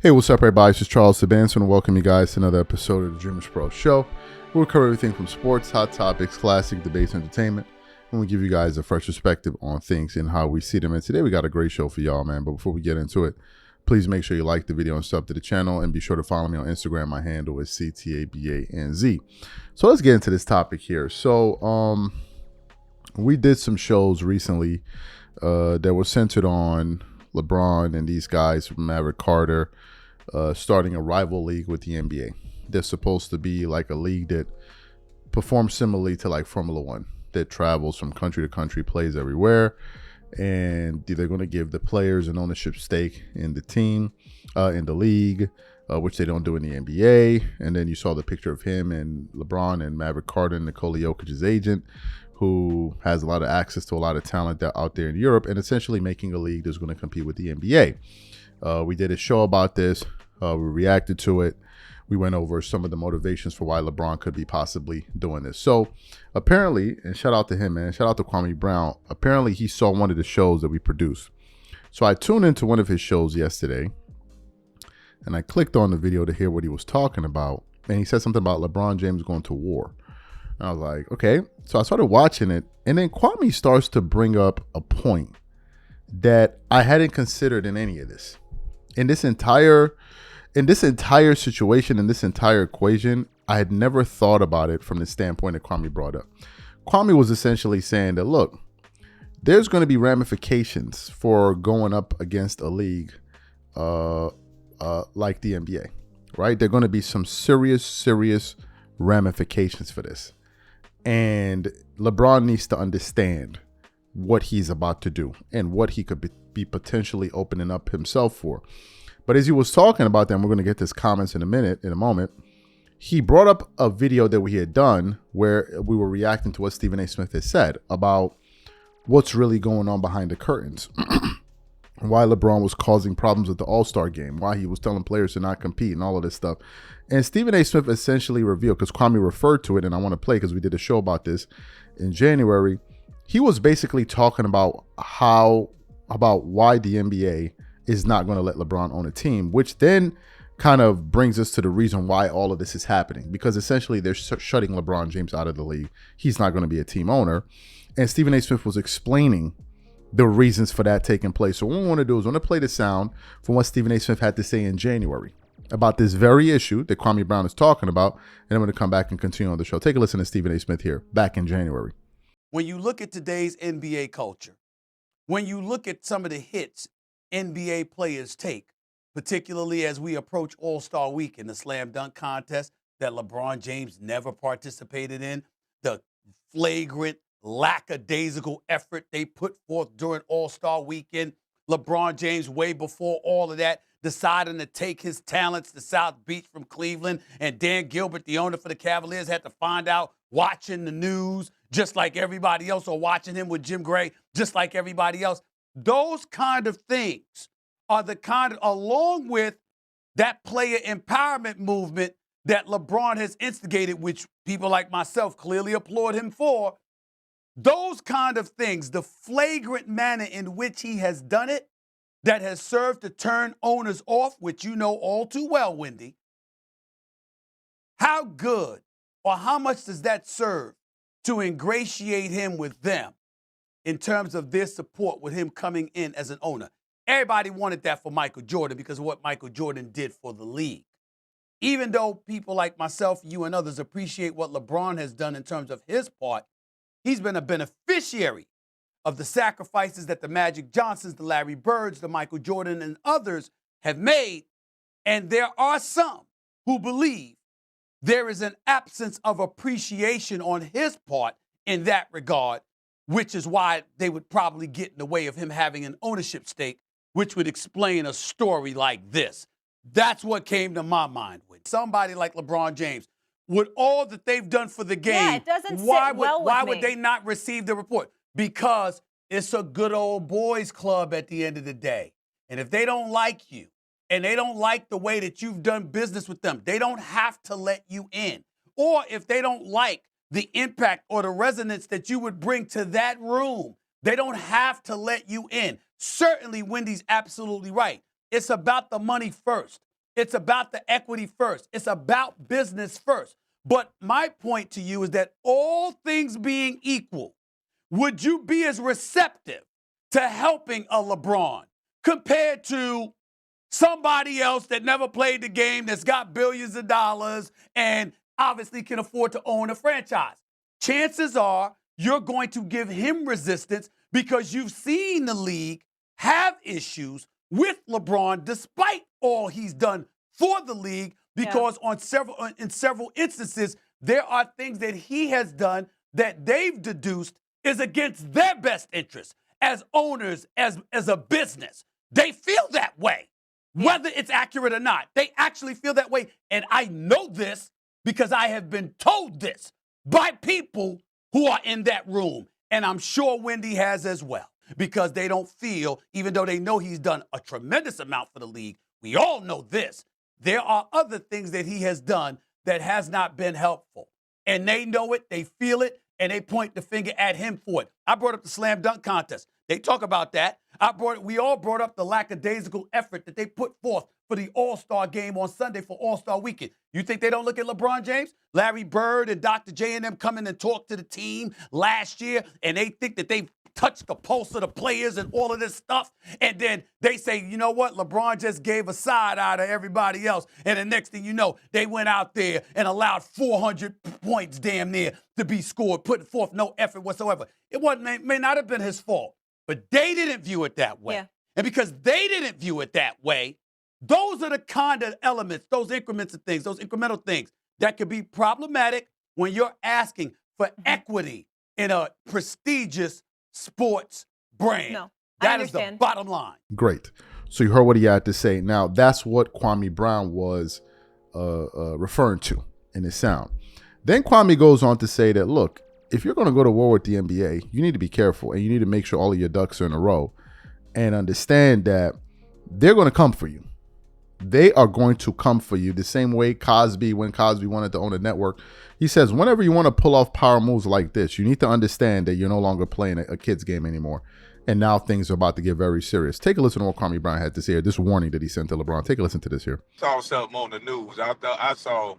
Hey, what's up, everybody? This is Charles Sebastian, and welcome you guys to another episode of the DREAMERSPRO show. We'll cover everything from sports, hot topics, classic debates, entertainment, and we give you guys a fresh perspective on things and how we see them. And today we got a great show for y'all, man. But before we get into it, please make sure you like the video and sub to the channel, and be sure to follow me on Instagram. My handle is CTABANZ. So let's get into this topic here. So we did some shows recently that were centered on LeBron and these guys from Maverick Carter starting a rival league with the NBA. They're supposed to be like a league that performs similarly to like Formula One, that travels from country to country, plays everywhere, and they're going to give the players an ownership stake in the team, in the league, which they don't do in the NBA. And then you saw the picture of him and LeBron and Maverick Carter and Nikola Jokic's agent, who has a lot of access to a lot of talent out there in Europe, and essentially making a league that's going to compete with the NBA. We did a show about this. We reacted to it. We went over some of the motivations for why LeBron could be possibly doing this. So apparently, and shout out to him, man, shout out to Kwame Brown. Apparently he saw one of the shows that we produced. So I tuned into one of his shows yesterday, and I clicked on the video to hear what he was talking about. And he said something about LeBron James going to war. And I was like, okay. So I started watching it, and then Kwame starts to bring up a point that I hadn't considered in any of this. In this entire situation, in this entire equation, I had never thought about it from the standpoint that Kwame brought up. Kwame was essentially saying that, look, there's going to be ramifications for going up against a league like the NBA, right? There are going to be some serious ramifications for this. And LeBron needs to understand what he's about to do and what he could be potentially opening up himself for. But as he was talking about them, we're going to get his comments in a moment. He brought up a video that we had done where we were reacting to what Stephen A. Smith has said about what's really going on behind the curtains. Why LeBron was causing problems with the All-Star game, why he was telling players to not compete and all of this stuff. And Stephen A. Smith essentially revealed, because Kwame referred to it, and I want to play because we did a show about this in January. He was basically talking about why the NBA is not going to let LeBron own a team, which then kind of brings us to the reason why all of this is happening, because essentially they're shutting LeBron James out of the league. He's not going to be a team owner. And Stephen A. Smith was explaining the reasons for that taking place. So what we want to do is I want to play the sound from what Stephen A. Smith had to say in January about this very issue that Kwame Brown is talking about, and I'm going to come back and continue on the show. Take a listen to Stephen A. Smith here back in January. When you look at today's NBA culture, when you look at some of the hits NBA players take, particularly as we approach All-Star Week in the slam dunk contest that LeBron James never participated in, the flagrant, lackadaisical effort they put forth during All-Star Weekend, LeBron James, way before all of that, deciding to take his talents to South Beach from Cleveland, and Dan Gilbert, the owner for the Cavaliers, had to find out watching the news just like everybody else, or watching him with Jim Gray just like everybody else. Those kind of things are the kind of, along with that player empowerment movement that LeBron has instigated, which people like myself clearly applaud him for. Those kind of things, the flagrant manner in which he has done it, that has served to turn owners off, which you know all too well, Wendy. How good or how much does that serve to ingratiate him with them in terms of their support with him coming in as an owner? Everybody wanted that for Michael Jordan because of what Michael Jordan did for the league. Even though people like myself, you, and others appreciate what LeBron has done in terms of his part, he's been a beneficiary of the sacrifices that the Magic Johnsons, the Larry Birds, the Michael Jordan, and others have made. And there are some who believe there is an absence of appreciation on his part in that regard, which is why they would probably get in the way of him having an ownership stake, which would explain a story like this. That's what came to my mind with somebody like LeBron James. With all that they've done for the game, it doesn't why sit well with would me. they not receive the report? Because it's a good old boys club at the end of the day. And if they don't like you, and they don't like the way that you've done business with them, they don't have to let you in. Or if they don't like the impact or the resonance that you would bring to that room, they don't have to let you in. Certainly, Wendy's absolutely right. It's about the money first. It's about the equity first. It's about business first. But my point to you is that all things being equal, would you be as receptive to helping a LeBron compared to somebody else that never played the game, that's got billions of dollars and obviously can afford to own a franchise? Chances are you're going to give him resistance because you've seen the league have issues with LeBron despite all he's done for the league, because in several instances there are things that he has done that they've deduced is against their best interest as owners, as a business. They feel that way. Whether it's accurate or not, they actually feel that way. And I know this because I have been told this by people who are in that room. And I'm sure Wendy has as well, because they don't feel, even though they know he's done a tremendous amount for the league, we all know this, there are other things that he has done that has not been helpful. And they know it, they feel it, and they point the finger at him for it. I brought up the slam dunk contest. They talk about that. We all brought up the lackadaisical effort that they put forth for the All-Star game on Sunday for All-Star weekend. You think they don't look at LeBron James? Larry Bird and Dr. J and them come in and talk to the team last year, and they think that they've touched the pulse of the players and all of this stuff. And then they say, you know what? LeBron just gave a side eye to everybody else. And the next thing you know, they went out there and allowed 400 points damn near to be scored, putting forth no effort whatsoever. It may not have been his fault, but they didn't view it that way. Yeah. And because they didn't view it that way, those are the kind of elements, those increments of things, those incremental things that could be problematic when you're asking for equity in a prestigious sports brand. No, that is the bottom line. Great. So you heard what he had to say. Now, that's what Kwame Brown was referring to in his sound. Then Kwame goes on to say that, look, if you're going to go to war with the NBA, you need to be careful, and you need to make sure all of your ducks are in a row and understand that they're going to come for you. They are going to come for you the same way when Cosby wanted to own a network. He says, whenever you want to pull off power moves like this, you need to understand that you're no longer playing a kid's game anymore. And now things are about to get very serious. Take a listen to what Kwame Brown had to say here, this warning that he sent to LeBron. Take a listen to this here. Saw something on the news. I saw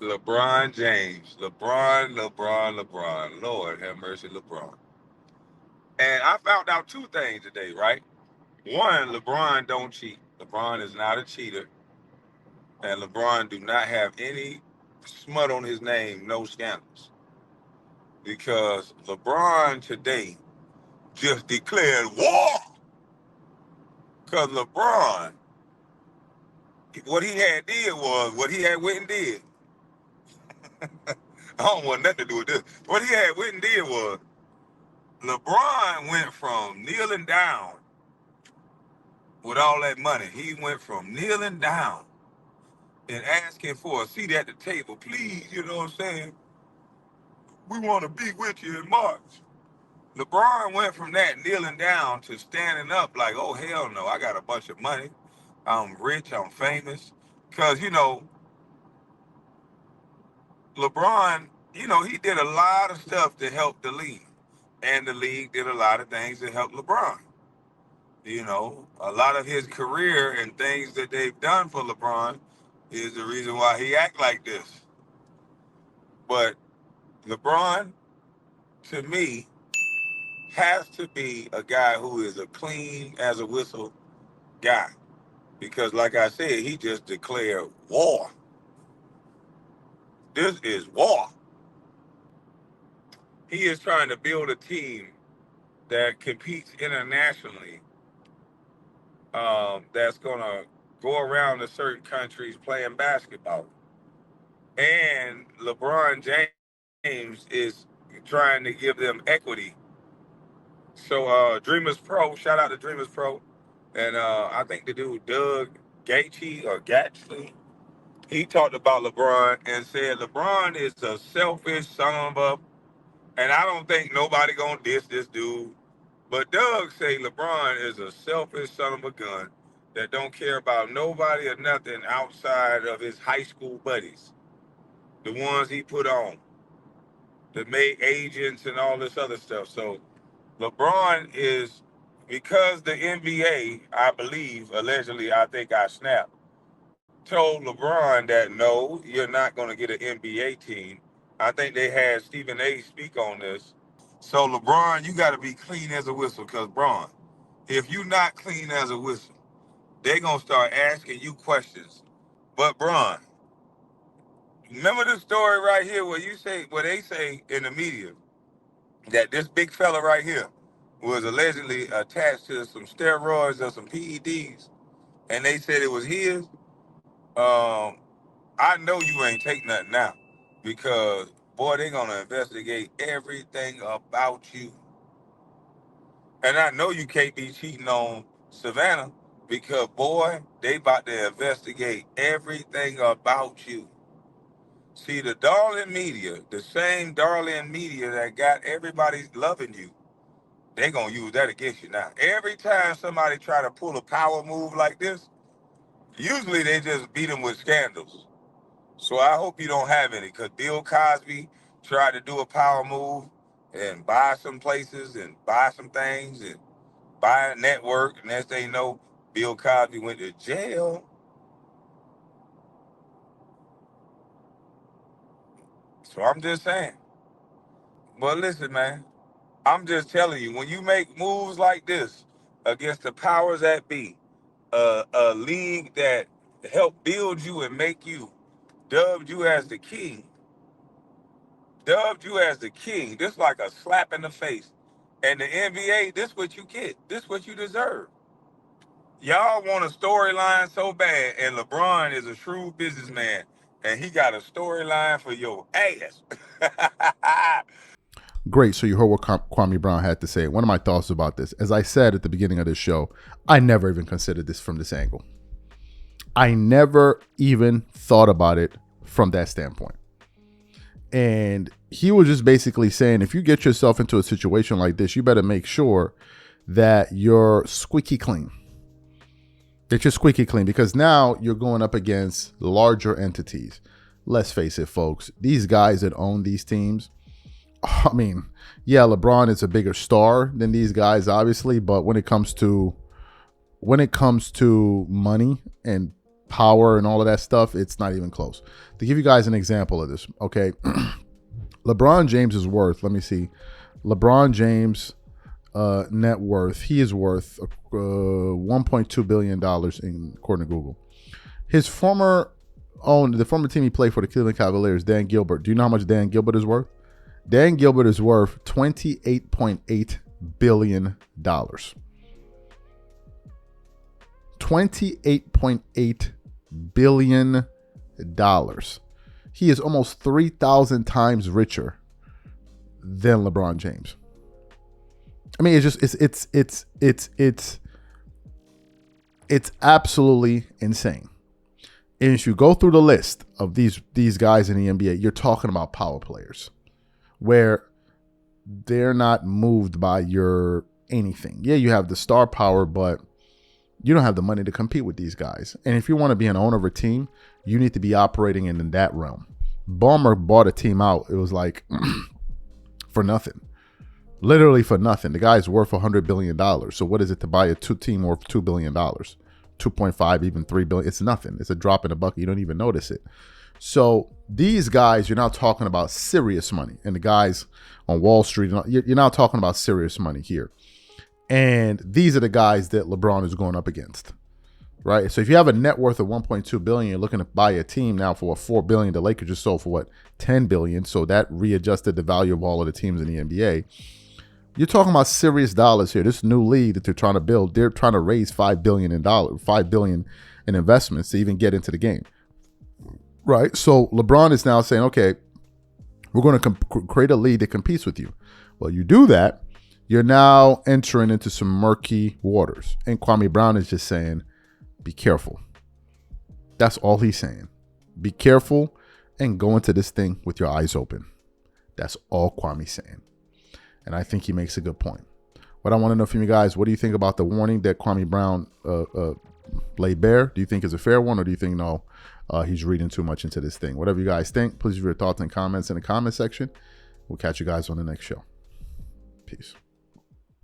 LeBron James. LeBron. Lord have mercy, LeBron. And I found out two things today, right? One, LeBron don't cheat. LeBron is not a cheater. And LeBron do not have any smut on his name, no scandals. Because LeBron today just declared war. Because LeBron, what he had did was what he had went and did. I don't want nothing to do with this. What he had went and did was LeBron went from kneeling down with all that money. He went from kneeling down and asking for a seat at the table. Please, you know what I'm saying? We want to be with you in March. LeBron went from that kneeling down to standing up like, oh, hell no, I got a bunch of money. I'm rich, I'm famous. Because, LeBron, he did a lot of stuff to help the league. And the league did a lot of things to help LeBron. A lot of his career and things that they've done for LeBron is the reason why he act like this. But LeBron, to me, has to be a guy who is a clean as a whistle guy. Because like I said, he just declared war. This is war. He is trying to build a team that competes internationally, that's going to go around to certain countries playing basketball. And LeBron James is trying to give them equity. So Dreamers Pro, shout out to Dreamers Pro. And I think the dude Doug Gatchley, he talked about LeBron and said LeBron is a selfish son of a, and I don't think nobody gonna diss this dude. But Doug say LeBron is a selfish son of a gun that don't care about nobody or nothing outside of his high school buddies. The ones he put on. That made agents and all this other stuff. So LeBron is because the NBA, I believe, allegedly, I think I snapped, told LeBron that no, you're not going to get an NBA team. I think they had Stephen A. speak on this. So LeBron, you got to be clean as a whistle, because Bron, if you not clean as a whistle, they gonna start asking you questions. But Bron, remember the story right here where they say in the media that this big fella right here was allegedly attached to some steroids or some PEDs, and they said it was his. I know you ain't take nothing now, because boy, they gonna investigate everything about you. And I know you can't be cheating on Savannah, because boy, they about to investigate everything about you. See, the darling media, the same darling media that got everybody loving you, they gonna use that against you now. Every time somebody try to pull a power move like this, usually they just beat them with scandals. So I hope you don't have any, because Bill Cosby tried to do a power move and buy some places and buy some things and buy a network, and as they know, Bill Cosby went to jail. So I'm just saying. But listen, man, I'm just telling you, when you make moves like this against the powers that be, a league that helped build you and make you, dubbed you as the king, dubbed you as the king, this like a slap in the face. And the NBA, this what you get. This what you deserve. Y'all want a storyline so bad, and LeBron is a shrewd businessman, and he got a storyline for your ass. Great. So you heard what Kwame Brown had to say. One of my thoughts about this, as I said at the beginning of this show, I never even considered this from this angle. I never even thought about it from that standpoint. And he was just basically saying, if you get yourself into a situation like this, you better make sure that you're squeaky clean. That you're squeaky clean, because now you're going up against larger entities. Let's face it, folks. These guys that own these teams, I mean, yeah, LeBron is a bigger star than these guys, obviously, but when it comes to money and power and all of that stuff, it's not even close. To give you guys an example of this, okay, LeBron James is worth, let me see, LeBron James net worth, he is worth $1.2 billion according to Google. His former team he played for, the Cleveland Cavaliers, Dan Gilbert. Do you know how much Dan Gilbert is worth? Dan Gilbert is worth $28.8 billion. $28.8 billion. He is almost 3,000 times richer than LeBron James. I mean, it's absolutely insane. And if you go through the list of these guys in the NBA, you're talking about power players where they're not moved by your anything. Yeah, you have the star power, but you don't have the money to compete with these guys. And if you want to be an owner of a team, you need to be operating in that realm. Ballmer bought a team out. It was like for nothing. Literally for nothing. The guy's worth $100 billion. So what is it to buy a team worth $2 billion? 2.5, even $3 billion. It's nothing. It's a drop in the bucket. You don't even notice it. So these guys, you're now talking about serious money. And the guys on Wall Street, you're now talking about serious money here. And these are the guys that LeBron is going up against, right? So if you have a net worth of $1.2 billion, you're looking to buy a team now for $4 billion. The Lakers just sold for what, $10 billion. So that readjusted the value of all of the teams in the NBA. You're talking about serious dollars here. This new league that they're trying to build, they're trying to raise $5 billion in investments to even get into the game, right? So LeBron is now saying, okay, we're going to create a league that competes with you. Well, you do that, you're now entering into some murky waters. And Kwame Brown is just saying, be careful. That's all he's saying. Be careful and go into this thing with your eyes open. That's all Kwame's saying. And I think he makes a good point. What I want to know from you guys, what do you think about the warning that Kwame Brown laid bare? Do you think it's a fair one, or do you think, no, he's reading too much into this thing? Whatever you guys think, please leave your thoughts and comments in the comment section. We'll catch you guys on the next show. Peace.